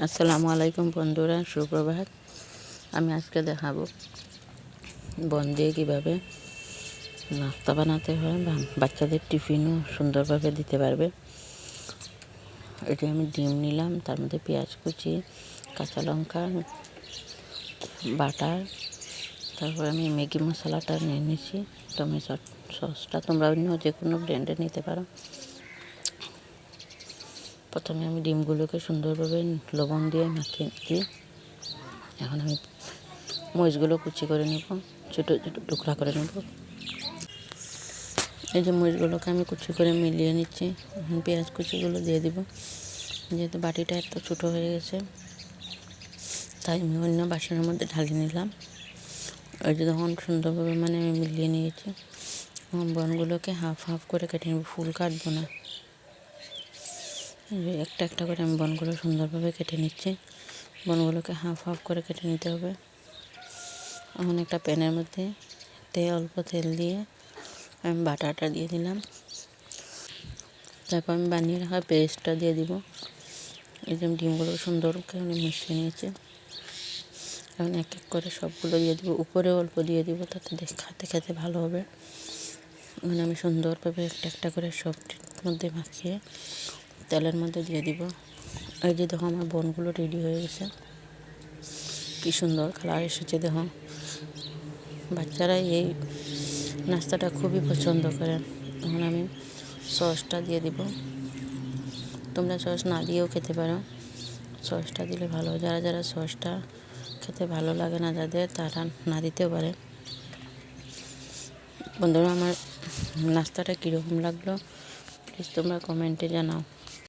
আসসালামু আলাইকুম বন্ধুরা, সুপ্রভাত। আমি আজকে দেখাবো বন দিয়ে কীভাবে নাস্তা বানাতে হয় বা বাচ্চাদের টিফিনও সুন্দরভাবে দিতে পারবে। এটা আমি ডিম নিলাম, তার মধ্যে পেঁয়াজ কুচি, কাঁচা লঙ্কা, বাটার, তারপর আমি ম্যাগি মশলাটা নিয়ে নিয়েছি, টমেটো সসটা তোমরা অন্য যে কোনো ব্র্যান্ডে নিতে পারো। প্রথমে আমি ডিমগুলোকে সুন্দরভাবে লবণ দিয়ে মাখিয়ে নিচ্ছি। এখন আমি মরিচগুলো কুচি করে নেব, ছোটো ছোটো টুকরা করে নেব। এই যে মরিচগুলোকে আমি কুচি করে মিলিয়ে নিচ্ছি। এখন পেঁয়াজ কুচিগুলো দিয়ে দিব। যেহেতু বাটিটা এত ছোটো হয়ে গেছে, তাই আমি অন্য বাসনের মধ্যে ঢালি নিলাম। ওই যে তখন সুন্দরভাবে আমি মিলিয়ে নিয়েছি। বনগুলোকে হাফ হাফ করে কেটে নেব, ফুল কাটবো না। একটা একটা করে আমি বনগুলো সুন্দরভাবে কেটে নিচ্ছি। বনগুলোকে হাফ হাফ করে কেটে নিতে হবে। এখন একটা প্যানের মধ্যে অল্প তেল দিয়ে আমি বাটারটা দিয়ে দিলাম। তারপর আমি বানিয়ে রাখা পেস্টটা দিয়ে দিব। এই যে ডিমগুলো সুন্দর করে মিশিয়ে নিয়েছি। এখন এক এক করে সবগুলো দিয়ে দিব, উপরে অল্প দিয়ে দিব, তাতে খেতে খেতে ভালো হবে। এখন আমি সুন্দরভাবে একটা একটা করে সবটির মধ্যে মাখিয়ে তেলের মধ্যে দিয়ে দিব। এই যে দেখো আমার বনগুলো রেডি হয়ে গেছে, কি সুন্দর কালার এসেছে। দেখো, বাচ্চারা এই নাস্তাটা খুবই পছন্দ করে। এখন আমি সসটা দিয়ে দিব। তোমরা সস না দিয়েও খেতে পারো, সসটা দিলে ভালো। যারা যারা সসটা খেতে ভালো লাগে না যাদের, তারা না দিতেও পারে। বন্ধুরা, আমার নাস্তাটা কীরকম লাগলো প্লিজ তোমরা কমেন্টে জানাও।